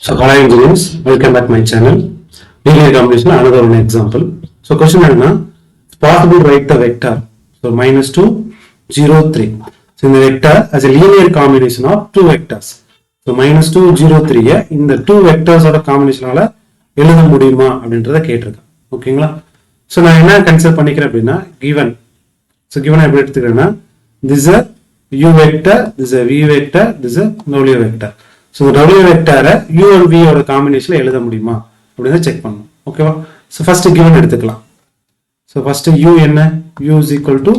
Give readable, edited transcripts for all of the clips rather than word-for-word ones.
So, hello engineers, welcome back to my channel. Linear combination, another one example. So, question is, it's possible to write the vector. So, minus 2, 0, 3. So, in the vector as a linear combination of two vectors. So, minus 2, 0, 3. In the two vectors or combination, எழுத முடியுமா அப்படின்றத கேட்டிருக்கேன். ஓகேங்களா? So, நான் என்ன consider பண்ணிக்கிறேன் அப்படின்னா given. So, given எப்படி எடுத்துக்கிறேன்னா this is a u vector, this is a v vector, this is a w vector. So, the w vector u and v ஓட காம்பினேஷன்ல எழுத முடியுமா அப்படினு செக் பண்ணனும். ஓகேவா? So, first given எடுத்துக்கலாம். So, first u என்ன? u is equal to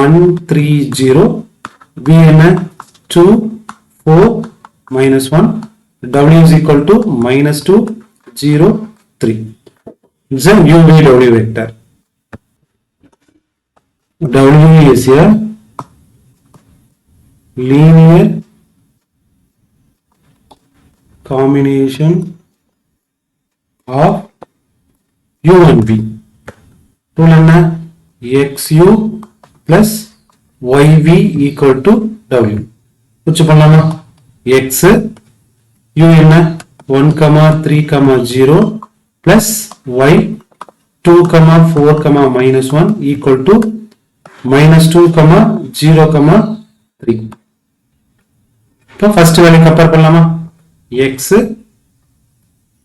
1 3 0, v என்ன? 2 4 minus 1, w is equal to minus 2 0 3. This is a u v w vector. W is a linear combination of u and v. Rule என்ன? xu plus yv equal to w. குச்சி பண்ணலாமா? x u என்ன? 1, 3, 0 plus y 2, 4, minus 1 equal to minus 2, 0, 3. இப்போ first value compare பண்ணலாமா? x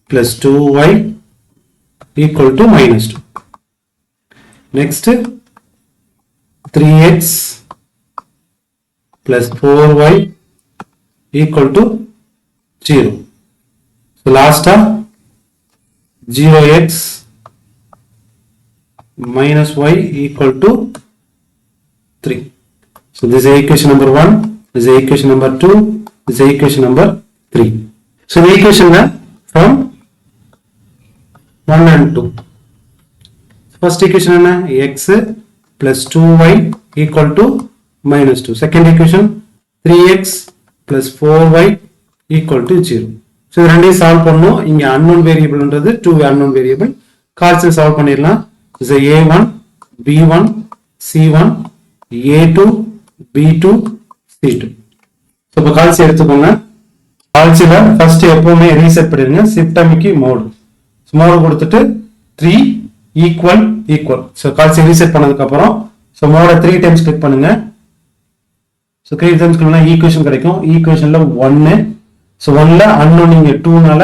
plus 2y equal to minus 2. Next 3x plus 4y equal to 0. So last 0x minus y equal to 3. So this is equation number 1, this is equation number 2, this is equation number 3. So the equation from 1 and 2. First equation is x plus 2y equal to minus 2. Second equation 3x plus 4y equal to 0. So this is solve பண்ணனும். இங்க unknown variable ன்றது 2 unknown variable. கால்சி solve பண்ணிரலாம். This is a1, b1, c1, a2, b2, c2. So இப்ப calci எடுத்துக்கோங்க. கால்சில first எப்பவுமே reset பண்ணிருங்க. Systemic mode. Mode கொடுத்துட்டு 3 equal. So கால்சி ரீசெட் பண்ணதுக்கு அப்புறம் so மோட 3 times கிளிக் பண்ணுங்க. So 3 times கிளிக் பண்ணா ஈக்குவேஷன் கிடைக்கும். ஈக்குவேஷன்ல 1. So 1ல unknown இங்க 2 னால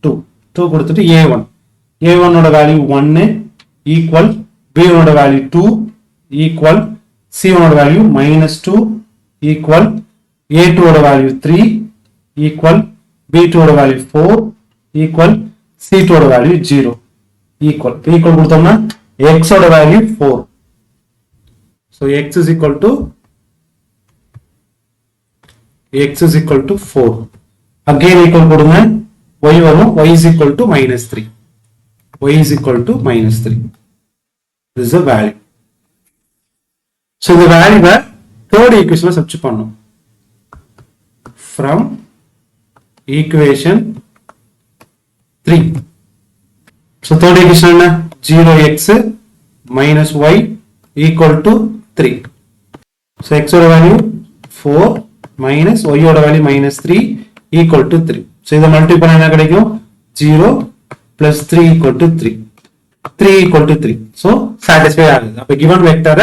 2 கொடுத்துட்டு a1. a1 ஓட வேல்யூ 1 equal b1 ஓட வேல்யூ 2 equal c1 ஓட வேல்யூ -2 equal a2 ஓட வேல்யூ 3 equal b2 ஓட வேல்யூ 4 equal c2 ஓட வேல்யூ 0 equal கொடுத்தோம்னா x ஓட value 4. So x is equal to 4. Again equal கொடுங்க. y வரும். y is equal to -3. y is equal to -3. This is the value. So the value third equation substitute பண்ணனும். From equation 3. So third equation என்ன? 0x minus y equal to 3. So x ஓட value 4 minus y ஓட value -3 equal to 3. So இதை multiply பண்ணா என்ன கிடைக்கும்? 0 plus 3 equal to 3. 3 equal to 3. So satisfy ஆகுது. அப்ப given vector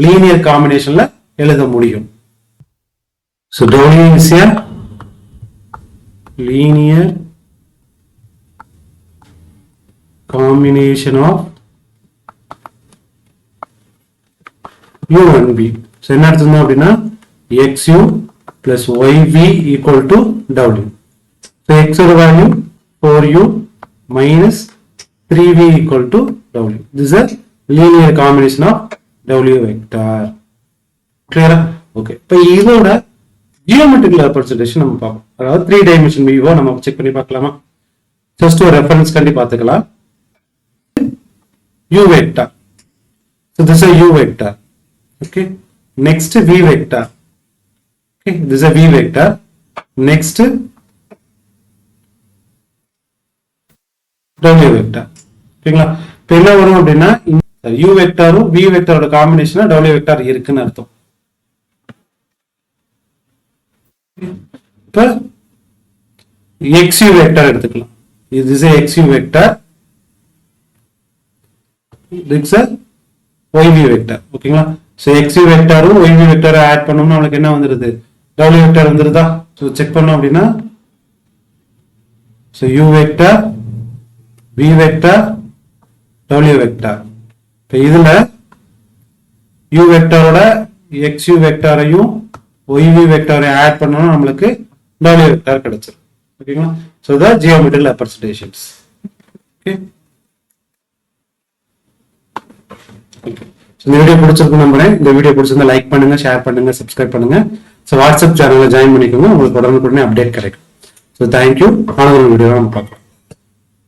linear combinationல எழுத முடியும். So W is a linear combination of u and v. So என்ன அர்த்தம் அப்படின்னா xu plus yv equal to w. So x ஓட value 4u minus 3v equal to w. This is a linear combination of w vector. Clear? Okay. இப்போ இதோட geometrical representation நம்ம பார்ப்போம். அதாவது 3 dimension view நம்ம செக் பண்ணி பார்க்கலாமா? Just ஒரு ரெஃபரன்ஸ் கண்டி பார்த்துக்கலாம். u vector. So this is a u vector. Okay. Next v vector. Okay. This is a v vector. Next w vector. ஓகேங்களா? இப்போ என்ன வரும் அப்படின்னா u வெக்டாரும் v வெக்டாரோட காம்பினேஷனா w வெக்டார் இருக்குன்னு அர்த்தம். இப்போ xu வெக்டர் எடுத்துக்கலாம். இது is xu vector, this is yv vector. ஓகேங்களா? சோ xu வெக்டரும் yv வெக்டரை ஆட் பண்ணோம்னா நமக்கு என்ன வந்துருது? w வெக்டர் வந்துருதா? சோ செக் பண்ணோம் அப்படின்னா so u vector, v vector, w vector. இப்போ இதுல u வெக்டரோட xu வெக்டரையும் yv வெக்டரை ஆட் பண்ணோம்னா நமக்கு w வெக்டர் கிடைச்சிரும். ஓகேங்களா? So the geometrical representations. Okay, இந்த வீடியோ பிடிச்சிருக்கு நம்புறேன். இந்த வீடியோ பிடிச்சிருந்தா லைக் பண்ணுங்க, ஷேர் பண்ணுங்க, சப்ஸ்கிரைப் பண்ணுங்க. ஸோ வாட்ஸ்அப் சேனலில் ஜாயின் பண்ணிக்கோங்க, உங்களுக்கு உடனுக்குடனே அப்டேட் கிடைக்கும். So thank you. ஆனால் ஒரு வீடியோவை நம்ம பார்க்கலாம்.